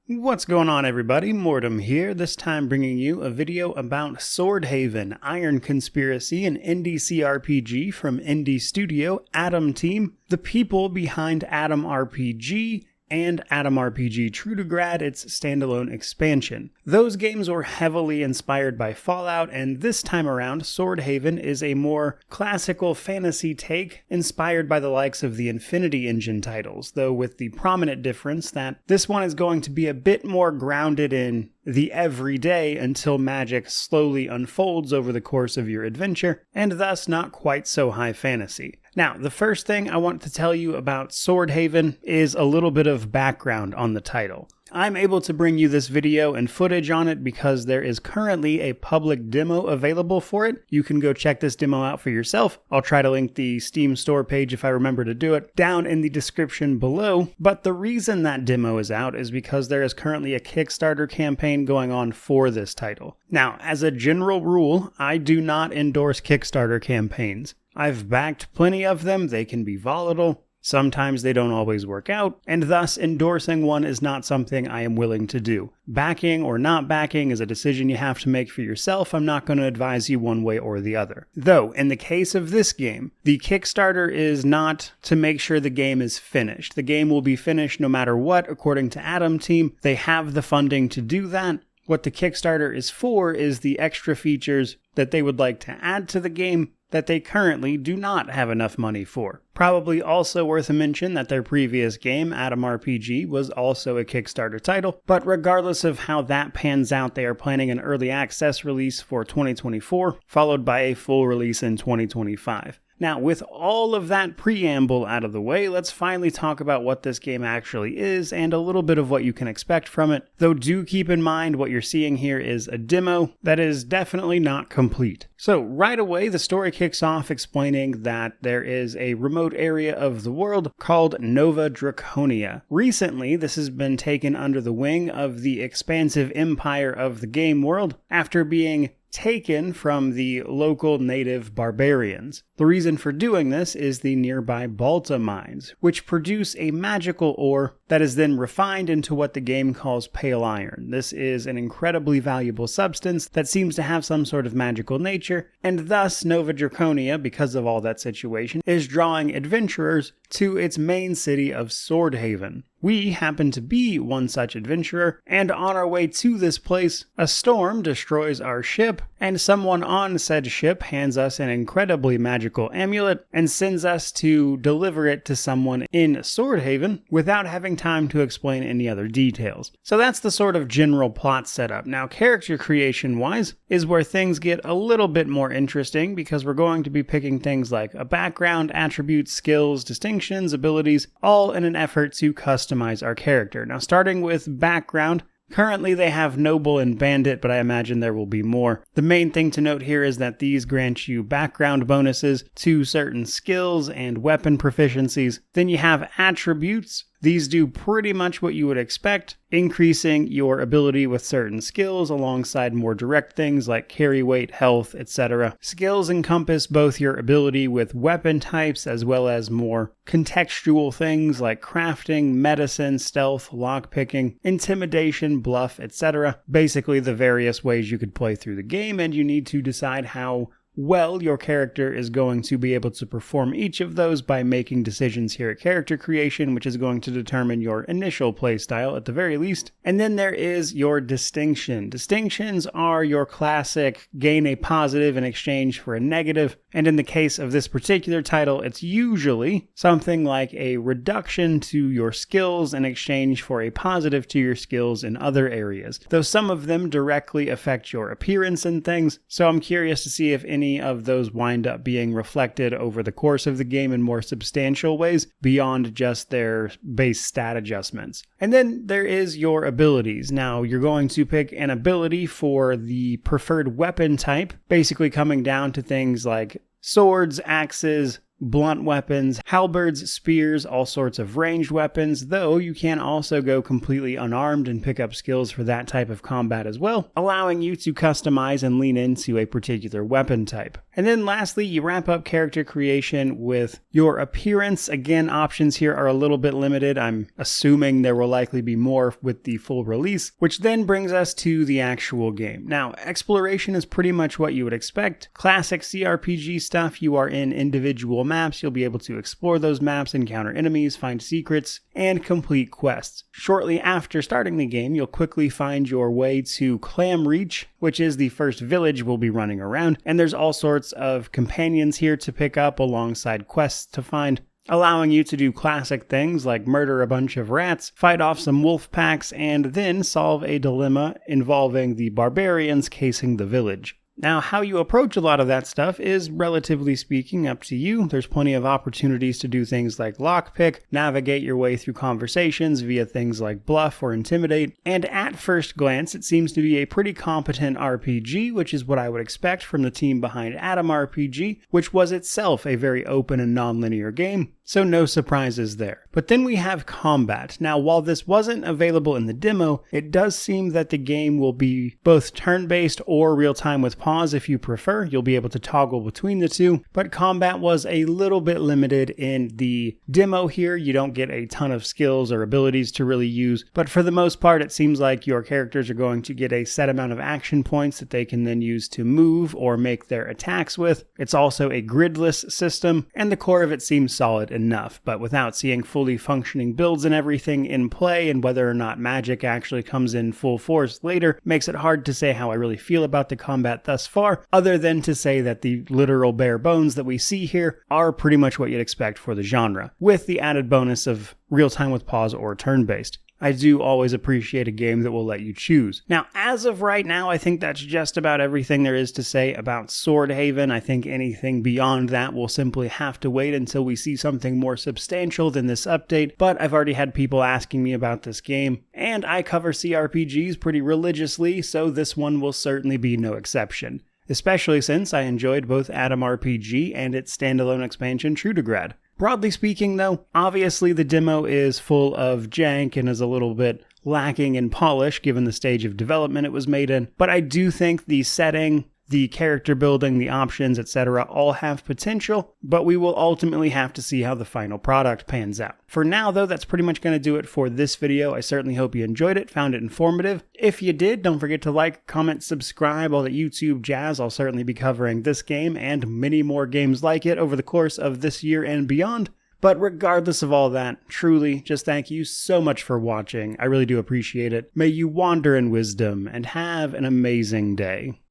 What's going on, everybody? Mortem here, this time bringing you a video about Swordhaven, Iron Conspiracy, an indie CRPG from indie studio Atom Team, the people behind Atom RPG, and Atom RPG True to Grad, its standalone expansion. Those games were heavily inspired by Fallout, and this time around, Swordhaven is a more classical fantasy take inspired by the likes of the Infinity Engine titles, though with the prominent difference that this one is going to be a bit more grounded in the everyday until magic slowly unfolds over the course of your adventure, and thus not quite so high fantasy. Now, the first thing I want to tell you about Swordhaven is a little bit of background on the title. I'm able to bring you this video and footage on it because there is currently a public demo available for it. You can go check this demo out for yourself. I'll try to link the Steam store page if I remember to do it down in the description below. But the reason that demo is out is because there is currently a Kickstarter campaign going on for this title. Now, as a general rule, I do not endorse Kickstarter campaigns. I've backed plenty of them. They can be volatile. Sometimes they don't always work out, and thus endorsing one is not something I am willing to do. Backing or not backing is a decision you have to make for yourself. I'm not going to advise you one way or the other. Though, in the case of this game, the Kickstarter is not to make sure the game is finished. The game will be finished no matter what, according to Atom Team. They have the funding to do that. What the Kickstarter is for is the extra features that they would like to add to the game that they currently do not have enough money for. Probably also worth a mention that their previous game, Atom RPG, was also a Kickstarter title, but regardless of how that pans out, they are planning an early access release for 2024, followed by a full release in 2025. Now, with all of that preamble out of the way, let's finally talk about what this game actually is and a little bit of what you can expect from it, though do keep in mind what you're seeing here is a demo that is definitely not complete. So right away, the story kicks off explaining that there is a remote area of the world called Nova Draconia. Recently, this has been taken under the wing of the expansive empire of the game world after being taken from the local native barbarians. The reason for doing this is the nearby Balta mines, which produce a magical ore that is then refined into what the game calls pale iron. This is an incredibly valuable substance that seems to have some sort of magical nature, and thus Nova Draconia, because of all that situation, is drawing adventurers to its main city of Swordhaven. We happen to be one such adventurer, and on our way to this place, a storm destroys our ship, and someone on said ship hands us an incredibly magical amulet and sends us to deliver it to someone in Swordhaven without having time to explain any other details. So that's the sort of general plot setup. Now, character creation-wise is where things get a little bit more interesting because we're going to be picking things like a background, attributes, skills, distinctions, abilities, all in an effort to customize our character. Now, starting with background, currently they have Noble and Bandit, but I imagine there will be more. The main thing to note here is that these grant you background bonuses to certain skills and weapon proficiencies. Then you have attributes. These do pretty much what you would expect, increasing your ability with certain skills alongside more direct things like carry weight, health, etc. Skills encompass both your ability with weapon types as well as more contextual things like crafting, medicine, stealth, lockpicking, intimidation, bluff, etc. Basically the various ways you could play through the game, and you need to decide how well your character is going to be able to perform each of those by making decisions here at character creation, which is going to determine your initial playstyle at the very least. And then there is your distinction. Distinctions are your classic gain a positive in exchange for a negative, and in the case of this particular title, it's usually something like a reduction to your skills in exchange for a positive to your skills in other areas, though some of them directly affect your appearance and things, so I'm curious to see if any of those wind up being reflected over the course of the game in more substantial ways beyond just their base stat adjustments. And then there is your abilities. Now, you're going to pick an ability for the preferred weapon type, basically coming down to things like swords, axes, blunt weapons, halberds, spears, all sorts of ranged weapons, though you can also go completely unarmed and pick up skills for that type of combat as well, allowing you to customize and lean into a particular weapon type. And then lastly, you wrap up character creation with your appearance. Again, options here are a little bit limited. I'm assuming there will likely be more with the full release, which then brings us to the actual game. Now, exploration is pretty much what you would expect. Classic CRPG stuff. You are in individual maps. You'll be able to explore those maps, encounter enemies, find secrets, and complete quests. Shortly after starting the game, you'll quickly find your way to Clam Reach, which is the first village we'll be running around, and there's all sorts of companions here to pick up alongside quests to find, allowing you to do classic things like murder a bunch of rats, fight off some wolf packs, and then solve a dilemma involving the barbarians casing the village. Now, how you approach a lot of that stuff is, relatively speaking, up to you. There's plenty of opportunities to do things like lockpick, navigate your way through conversations via things like bluff or intimidate, and at first glance, it seems to be a pretty competent RPG, which is what I would expect from the team behind Atom RPG, which was itself a very open and non-linear game. So no surprises there. But then we have combat. Now, while this wasn't available in the demo, it does seem that the game will be both turn-based or real-time with pause if you prefer. You'll be able to toggle between the two, but combat was a little bit limited in the demo here. You don't get a ton of skills or abilities to really use, but for the most part, it seems like your characters are going to get a set amount of action points that they can then use to move or make their attacks with. It's also a gridless system, and the core of it seems solid enough, but without seeing fully functioning builds and everything in play, and whether or not magic actually comes in full force later, makes it hard to say how I really feel about the combat thus far, other than to say that the literal bare bones that we see here are pretty much what you'd expect for the genre, with the added bonus of real-time with pause or turn-based. I do always appreciate a game that will let you choose. Now, as of right now, I think that's just about everything there is to say about Swordhaven. I think anything beyond that will simply have to wait until we see something more substantial than this update, but I've already had people asking me about this game, and I cover CRPGs pretty religiously, so this one will certainly be no exception. Especially since I enjoyed both Atom RPG and its standalone expansion Trudegrad. Broadly speaking though, obviously the demo is full of jank and is a little bit lacking in polish given the stage of development it was made in, but I do think the setting, the character building, the options, etc. all have potential, but we will ultimately have to see how the final product pans out. For now though, that's pretty much going to do it for this video. I certainly hope you enjoyed it, found it informative. If you did, don't forget to like, comment, subscribe, all the YouTube jazz. I'll certainly be covering this game and many more games like it over the course of this year and beyond. But regardless of all that, truly, just thank you so much for watching. I really do appreciate it. May you wander in wisdom and have an amazing day.